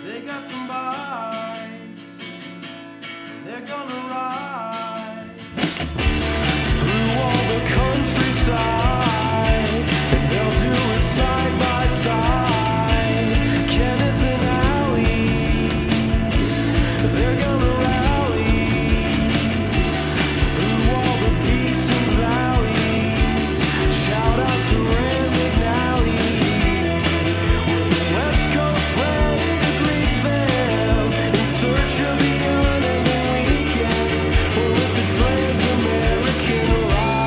They got some bikes, they're gonna ride through all the countryside, and they'll do it side by side. Kenneth and Allie, they're gonna rally through all the peaks and valleys. Shout out to Rand McNally, with the West Coast ready to greet them in search of the end of the weekend. Well, it's a trans-American ride.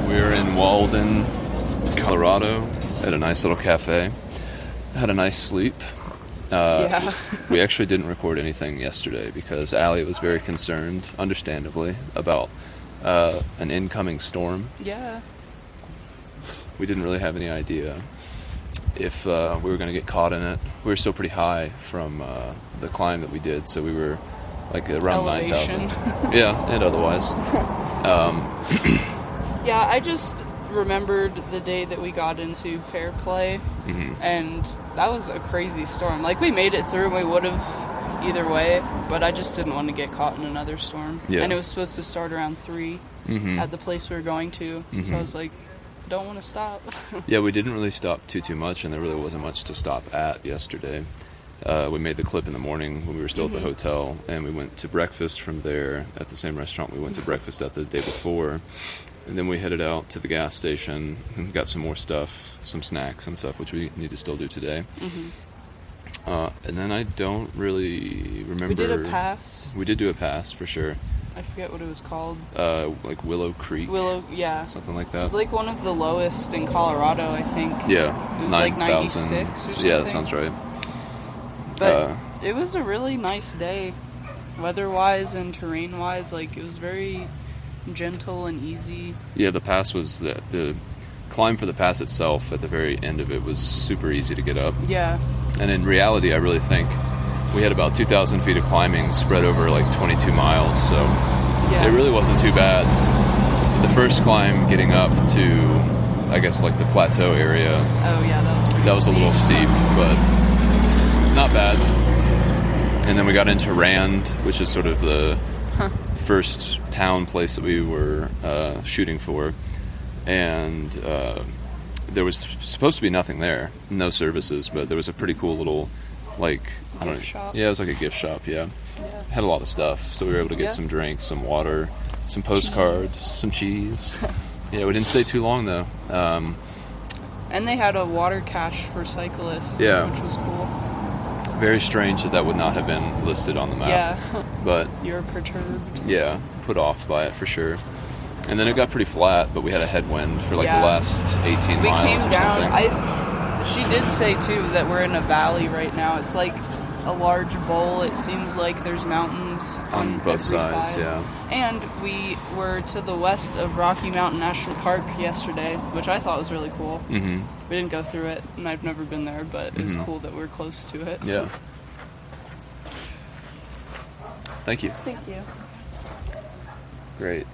We're in Walden, Colorado, at a nice little cafe. Had a nice sleep. Yeah. We actually didn't record anything yesterday because Allie was very concerned, understandably, about an incoming storm. Yeah. We didn't really have any idea if we were going to get caught in it. We were still pretty high from the climb that we did, so we were like around Elevation. 9,000. Yeah, and otherwise. Yeah, I just remembered the day that we got into Fairplay, and that was a crazy storm. Like, we made it through, and we would have either way, but I just didn't want to get caught in another storm. Yeah. And it was supposed to start around 3 at the place we were going to, so I was like, don't want to stop. Yeah, we didn't really stop too much, and there really wasn't much to stop at yesterday. We made the clip in the morning when we were still at the hotel, and we went to breakfast from there at the same restaurant we went to breakfast at the day before. And then we headed out to the gas station and got some more stuff, some snacks and stuff, which we need to still do today. And then I don't really remember. We did a pass. We did do a pass, for sure. I forget what it was called. Like Willow Creek. Yeah. Something like It that. was like one of the lowest in Colorado, I think. Yeah. It was like 96 or something. Yeah, that sounds right. But it was a really nice day. Weather-wise and terrain-wise, like, it was very gentle and easy. Yeah, the pass was the climb for the pass itself at the very end of it was super easy to get up. Yeah. And in reality, I really think we had about 2,000 feet of climbing spread over like 22 miles, so Yeah. it really wasn't too bad. The first climb getting up to, I guess, like the plateau area, Oh, yeah, that was pretty that was a little steep, but not bad. And then we got into Rand, which is sort of the first town place that we were shooting for, and there was supposed to be nothing there, no services, but there was a pretty cool little, like, I don't know, Gift shop? yeah, it was like a gift shop. Yeah, had a lot of stuff, so we were able to get Yeah. some drinks, some water, some postcards, some cheese. Yeah, we didn't stay too long though. And they had a water cache for cyclists, Yeah. which was cool. Very strange that would not have been listed on the map. Yeah. But You were perturbed. yeah, put off by it for sure. And then it got pretty flat, but we had a headwind for like Yeah. the last 18 We miles came or down. something. She did say, too, that we're in a valley right now. It's like a large bowl. It seems like there's mountains On both every sides, side. yeah. And we were to the west of Rocky Mountain National Park yesterday, which I thought was really cool. Mm-hmm. We didn't go through it, and I've never been there, but it was cool that we're close to it. Yeah. Thank you. Thank you. Great.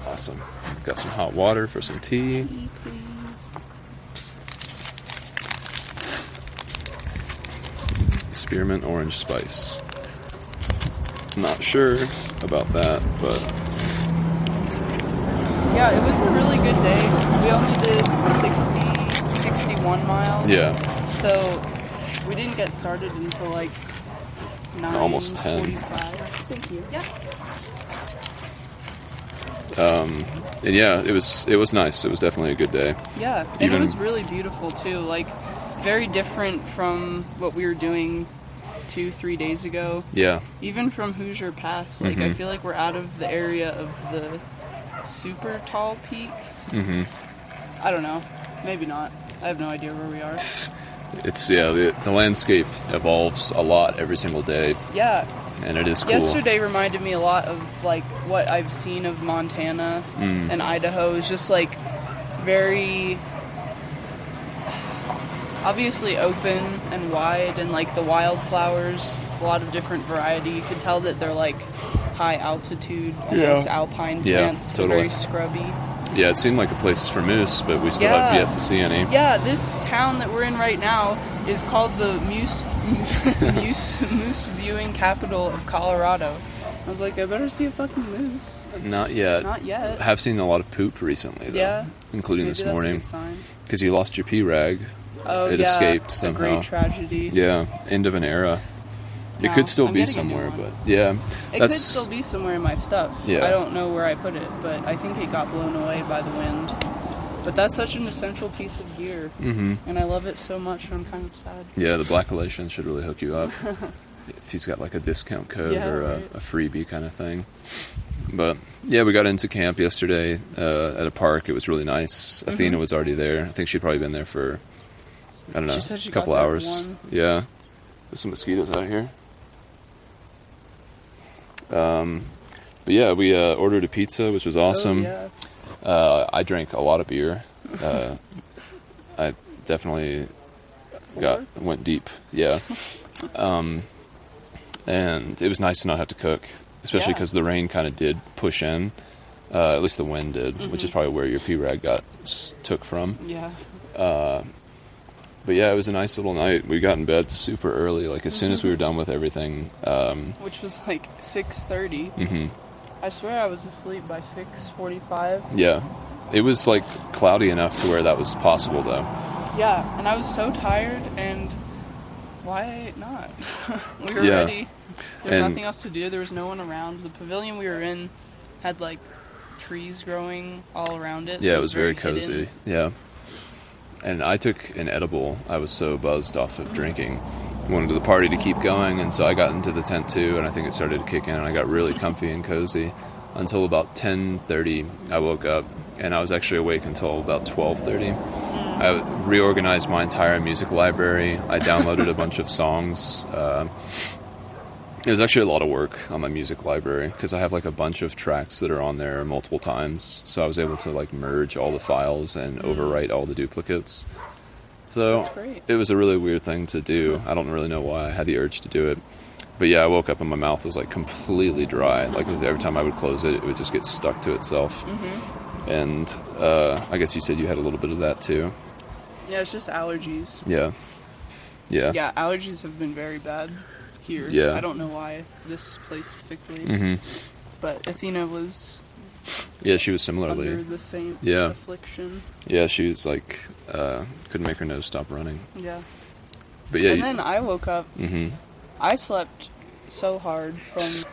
Awesome. Got some hot water for some tea. Tea, please. Spearmint orange spice. Not sure about that, but Yeah, it was a really good day. We only did 61 miles. yeah. So we didn't get started until like 9:45. Almost 10. Thank you. Yeah. And yeah, it was nice. It was definitely a good day. Yeah, and Even- it was really beautiful too. Like, very different from what we were doing 2-3 days ago. Yeah. Even from Hoosier Pass, like I feel like we're out of the area of the super tall peaks. I don't know. Maybe not. I have no idea where we are. It's the landscape evolves a lot every single day, Yeah. and it is cool. Yesterday reminded me a lot of like what I've seen of Montana and Idaho. Is just like very obviously open and wide, and like the wildflowers, a lot of different variety. You could tell that they're like high altitude, almost alpine Yeah, plants, totally. very scrubby. Yeah, it seemed like a place for moose, but we still have yet to see any. Yeah, this town that we're in right now is called the Moose Viewing Capital of Colorado. I was like, I better see a fucking moose. Not yet. Not yet. I have seen a lot of poop recently, though. Yeah. Including Maybe this that's a morning. good sign. Because you lost your P-Rag. Oh, It yeah, escaped a somehow. great tragedy. Yeah, end of an era. It No, could still I'm be getting a new somewhere, one. but yeah. It that's could still be somewhere in my stuff. Yeah. I don't know where I put it, but I think it got blown away by the wind. But that's such an essential piece of gear, and I love it so much, and I'm kind of sad. Yeah, the Black Elation should really hook you up. If he's got like a discount code Yeah, or right. a freebie kind of thing. But yeah, we got into camp yesterday at a park. It was really nice. Athena was already there. I think she'd probably been there for, I don't know, She said she a couple got there at hours. 1. Yeah. There's some mosquitoes out here. But yeah, we ordered a pizza, which was awesome. Oh, yeah. I drank a lot of beer. I definitely went deep. Yeah. And it was nice to not have to cook, especially Yeah. because the rain kind of did push in. At least the wind did, which is probably where your P-Rag took from. Yeah. But yeah, it was a nice little night. We got in bed super early, like as soon as we were done with everything. Which was like 6:30. Mhm. I swear I was asleep by 6:45. Yeah. It was like cloudy enough to where that was possible, though. Yeah, and I was so tired, and why not? We were Yeah. ready. There was And- nothing else to do. There was no one around. The pavilion we were in had like trees growing all around it. so Yeah, it was very hidden. cozy. Yeah. And I took an edible. I was so buzzed off of drinking. Wanted the party to keep going, and so I got into the tent too, and I think it started to kick in, and I got really comfy and cozy until about 10:30. I woke up, and I was actually awake until about 12:30. I reorganized my entire music library. I downloaded a bunch of songs. It was actually a lot of work on my music library because I have like a bunch of tracks that are on there multiple times. So I was able to like merge all the files and overwrite all the duplicates. So That's great. it was a really weird thing to do. I don't really know why I had the urge to do it. But yeah, I woke up and my mouth was like completely dry. Like every time I would close it, it would just get stuck to itself. And I guess you said you had a little bit of that too. Yeah, it's just allergies. Yeah. Yeah. Yeah, allergies have been very bad here. Yeah. I don't know why this place specifically, hmm but Athena was Yeah, she was similarly. under the same Yeah. affliction. Yeah, she was like, couldn't make her nose stop running. Yeah. But yeah, And then I woke up. hmm I slept so hard from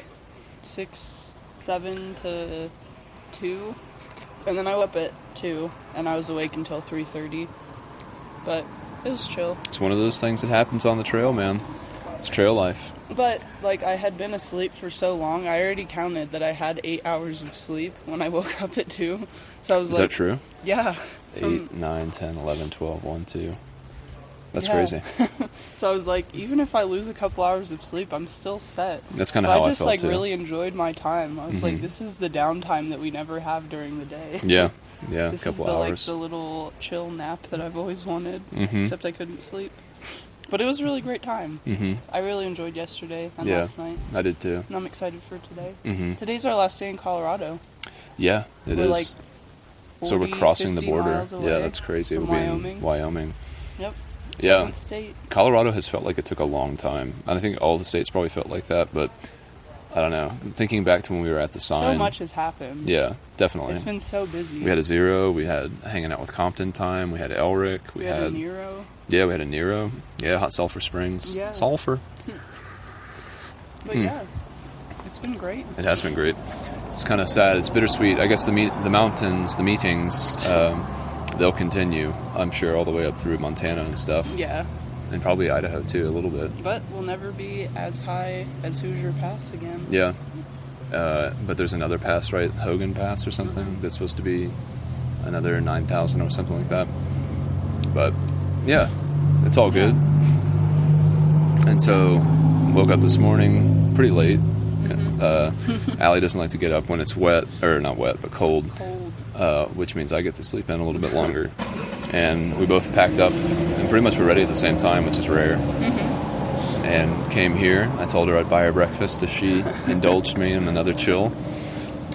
7 to 2, and then I woke up at 2, and I was awake until 3:30. But it was chill. it's one of those things that happens on the trail, man. It's trail life. But like I had been asleep for so long, I already counted that I had 8 hours of sleep when I woke up at 2. So I was Is like, that true? yeah. 8, 9, 10, 11, 12, 1, 2. That's Yeah. crazy. So I was like, even if I lose a couple hours of sleep, I'm still set. That's kind of So how I I just felt like too. really enjoyed my time. I was Mhm. like, this is the downtime that we never have during the day. Yeah, yeah, a This couple is the, hours. like the little chill nap that I've always wanted, Mhm. except I couldn't sleep. But it was a really great time. hmm I really enjoyed yesterday and Yeah. last night, I did too. and I'm excited for today. hmm Today's our last day in Colorado. Yeah, it We're is. like So we're 40, crossing the 50 border. miles Yeah, away that's crazy. from We'll be in Wyoming. Wyoming. Yep. Yeah. Second state. Colorado has felt like it took a long time. And I think all the states probably felt like that, but I don't know. Thinking back to when we were at the sign. So much has happened. Yeah, definitely. It's been so busy. We had a Zero. We had hanging out with Compton time. We had Elric. We had a Nero. Yeah, we had a Nero. Yeah, Hot Sulphur Springs. Yeah. Sulphur. But yeah, it's been great. It has been great. It's kind of sad. It's bittersweet. I guess the mountains, the meetings, they'll continue. I'm sure all the way up through Montana and stuff, Yeah, and probably Idaho too, a little bit. but we'll never be as high as Hoosier Pass again. Yeah. But there's another pass, right? Hogan Pass or something. Mm-hmm. That's supposed to be another 9,000 or something like that. But yeah, it's all good. And so woke up this morning pretty late. Allie doesn't like to get up when it's wet, or not wet, but cold, Cold. which means I get to sleep in a little bit longer. And we both packed up and pretty much were ready at the same time, which is rare. And came here. I told her I'd buy her breakfast if she indulged me in another chill.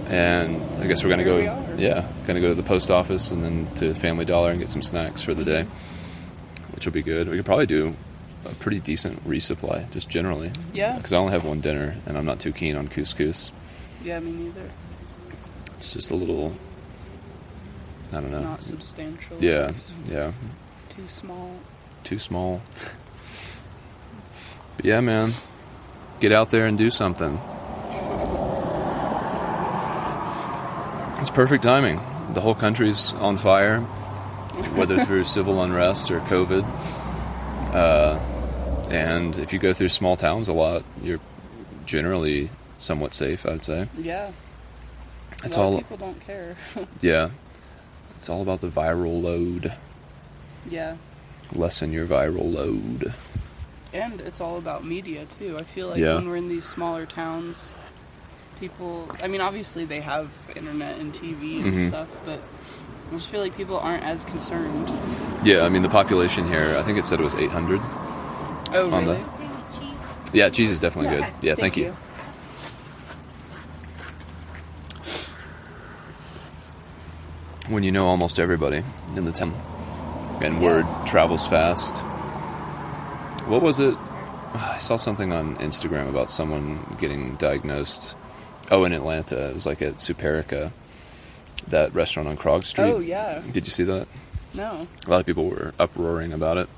And I guess we're going to Here we go are. Yeah, gonna go to the post office and then to Family Dollar and get some snacks for the day, which will be good. We could probably do a pretty decent resupply, just generally. Yeah. Because I only have one dinner, and I'm not too keen on couscous. Yeah, me neither. It's just a little, I don't know. Not substantial. Yeah. Too small. Too small. But yeah, man. Get out there and do something. It's perfect timing. The whole country's on fire, whether through civil unrest or COVID. And if you go through small towns a lot, you're generally somewhat safe, I'd say. Yeah. It's a lot all of people don't care. Yeah. It's all about the viral load. Yeah. Lessen your viral load. And it's all about media, too. I feel like Yeah. when we're in these smaller towns, people, I mean, obviously they have internet and TV and Mhm. stuff, but I just feel like people aren't as concerned. Yeah, I mean, the population here, I think it said it was 800. Oh, On the- really? Yeah, cheese is definitely good. Yeah, thank you. When you know almost everybody in the town and word travels fast. What was it? I saw something on Instagram about someone getting diagnosed. Oh, in Atlanta. It was like at Superica, that restaurant on Krog Street. Oh, yeah. Did you see that? No. A lot of people were uproaring about it.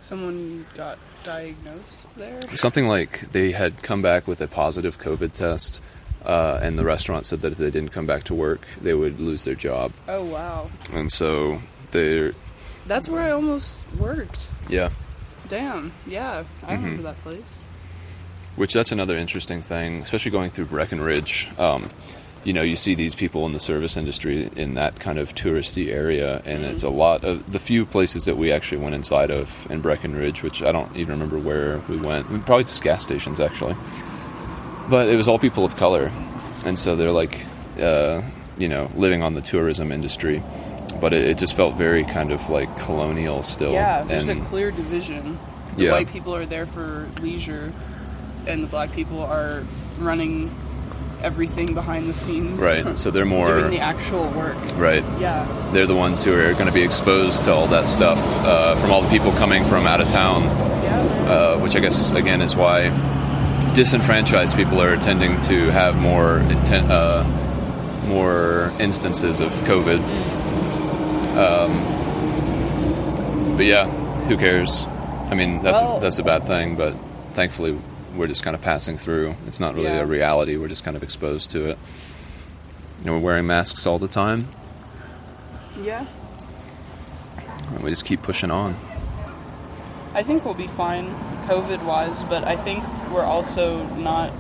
Someone got diagnosed there? Something like they had come back with a positive COVID test, and the restaurant said that if they didn't come back to work, they would lose their job. Oh, wow. And so they're... That's where I almost worked. Yeah. Damn. Yeah. I remember that place. Which that's another interesting thing, especially going through Breckenridge. You know, you see these people in the service industry in that kind of touristy area, and it's a lot of the few places that we actually went inside of in Breckenridge, which I don't even remember where we went. Probably just gas stations, actually. But it was all people of color, and so they're like, you know, living on the tourism industry. But it just felt very kind of like colonial still. Yeah, there's and, a clear division. The Yeah. white people are there for leisure, and the black people are running everything behind the scenes. Right, so they're more... doing the actual work. Right. Yeah. They're the ones who are going to be exposed to all that stuff from all the people coming from out of town, Yeah. which I guess, again, is why disenfranchised people are tending to have more instances of COVID. But yeah, who cares? I mean, that's a bad thing, but thankfully we're just kind of passing through. It's not really Yeah. a reality. We're just kind of exposed to it. You know, we're wearing masks all the time, Yeah. and we just keep pushing on. I think we'll be fine COVID-wise, but I think we're also not,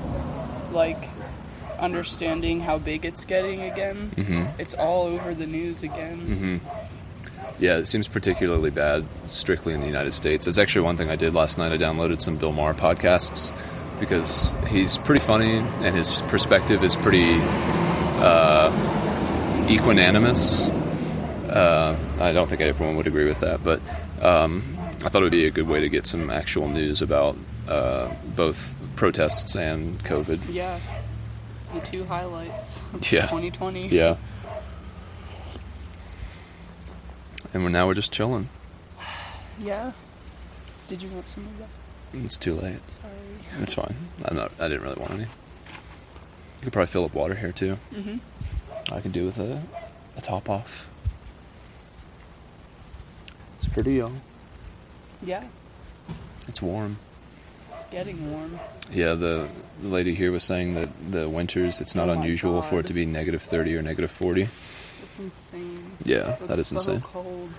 like, understanding how big it's getting again. Mm-hmm. It's all over the news again. Yeah, it seems particularly bad strictly in the United States. It's actually one thing I did last night. I downloaded some Bill Maher podcasts because he's pretty funny and his perspective is pretty equanimous. I don't think everyone would agree with that, but I thought it would be a good way to get some actual news about both protests and COVID. Yeah. The two highlights of Yeah. 2020. Yeah. And now we're just chilling. Yeah. Did you want some of that? It's too late. Sorry. It's fine. I didn't really want any. You could probably fill up water here too. Mm-hmm. I could do with a top off. It's pretty young. Yeah. It's warm. It's getting warm. Yeah, the lady here was saying that the winters, it's not Oh my unusual for it God. to be -30 or -40. It's insane. Yeah, It's that is so insane. cold.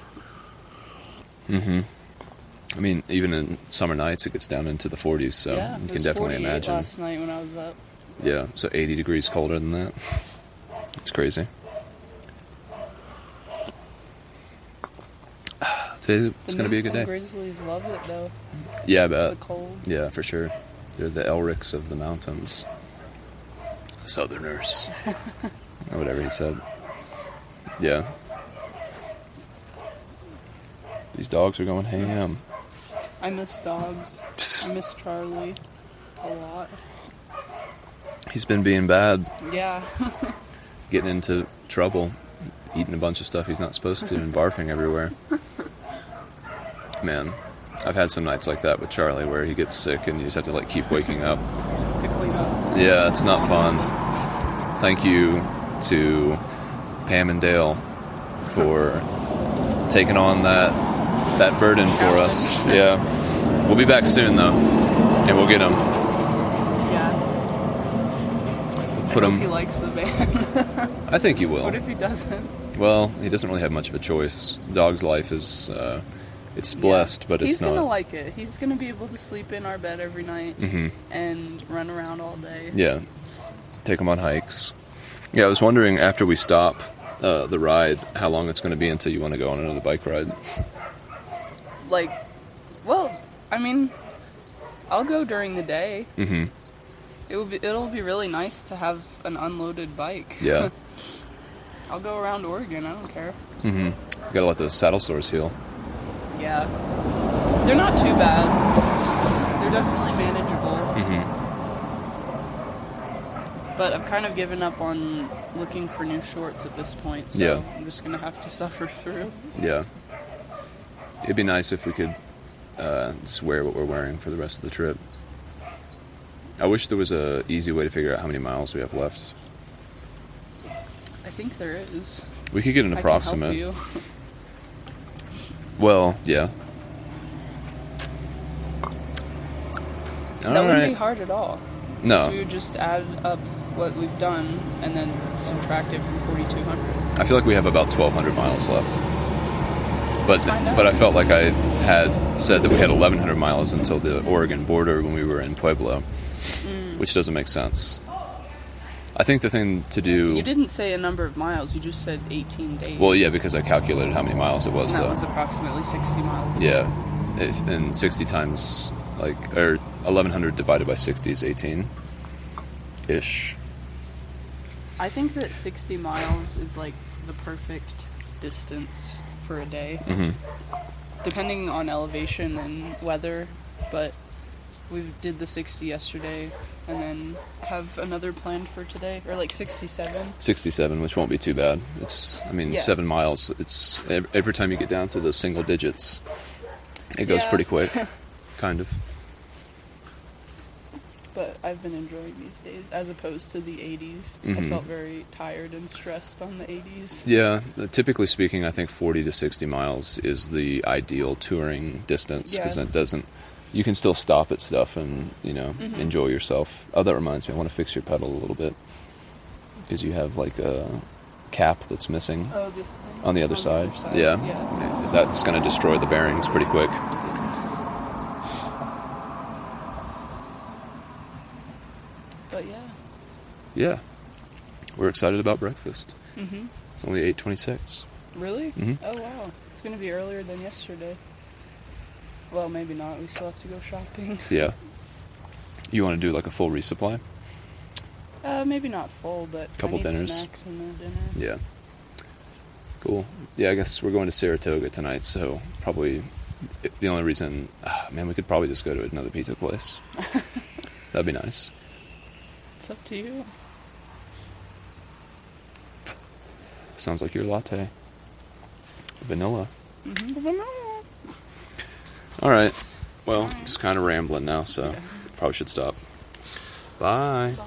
Mm-hmm. I mean, even in summer nights, it gets down into the 40s, so Yeah, you it can was definitely 48 imagine. last night when I was up. Yeah, so 80 degrees colder than that. It's crazy. Today it's going to be a good day. Grizzlies love it though. Yeah, I The bet. cold. Yeah, for sure. They're the Elrics of the mountains. Southerners. Or whatever he said. Yeah. These dogs are going ham. I miss dogs. I miss Charlie a lot. He's been being bad, Yeah. getting into trouble. eating a bunch of stuff he's not supposed to and barfing everywhere. Man, I've had some nights like that with Charlie where he gets sick and you just have to like keep waking up. To clean up. Yeah, it's not fun. Thank you to Pam and Dale for taking on that burden for us. Yeah. We'll be back soon though, and we'll get him. Yeah. Put I hope him. he likes the van. I think he will. What if he doesn't? Well, he doesn't really have much of a choice. Dog's life is, it's blessed, but it's He's gonna not. like it. He's gonna be able to sleep in our bed every night and run around all day. Yeah. Take him on hikes. Yeah, I was wondering after we stop the ride, how long it's going to be until you want to go on another bike ride. Like, well, I mean, I'll go during the day. Mm-hmm. It'll be really nice to have an unloaded bike. Yeah. I'll go around Oregon. I don't care. Mm-hmm. Gotta let those saddle sores heal. Yeah, they're not too bad. They're definitely manageable. Mm-hmm. But I've kind of given up on looking for new shorts at this point. So Yeah. I'm just gonna have to suffer through. Yeah. It'd be nice if we could just wear what we're wearing for the rest of the trip. I wish there was a easy way to figure out how many miles we have left. I think there is. We could get an I can approximate. help you. Well, yeah. That wouldn't be Alright. hard at all. No. We would just add up what we've done and then subtract it from 4,200. I feel like we have about 1,200 miles left. But find out. but I felt like I had said that we had 1,100 miles until the Oregon border when we were in Pueblo, which doesn't make sense. I think the thing to do... You didn't say a number of miles. You just said 18 days. Well, yeah, because I calculated how many miles it was, And that though. was approximately 60 miles. a day. Yeah. And 60 times, like, or 1,100 divided by 60 is 18-ish. I think that 60 miles is like the perfect distance for a day, depending on elevation and weather. But we did the 60 yesterday, and then have another planned for today, or like 67. 67, which won't be too bad. It's, I mean, Yeah. 7 miles. It's every time you get down to those single digits, it goes Yeah. pretty quick, kind of. But I've been enjoying these days as opposed to the 80s. I felt very tired and stressed on the 80s. Yeah, typically speaking, I think 40 to 60 miles is the ideal touring distance because Yeah. it doesn't. You can still stop at stuff and enjoy yourself. Oh, that reminds me, I want to fix your pedal a little bit because you have like a cap that's missing Oh, this thing? on the other side. Yeah. Yeah, that's going to destroy the bearings pretty quick. But yeah. Yeah, we're excited about breakfast. It's only 8:26. Really? Mhm. Oh, wow. It's going to be earlier than yesterday. Well, maybe not. We still have to go shopping. Yeah. You want to do like a full resupply? Maybe not full, but Couple I need dinners. snacks in the dinner. Yeah. Cool. Yeah, I guess we're going to Saratoga tonight, so probably the only reason... man, we could probably just go to another pizza place. That'd be nice. It's up to you. Sounds like your latte. Vanilla. All right. Well, just kind of rambling now, so probably should stop. Bye. Bye.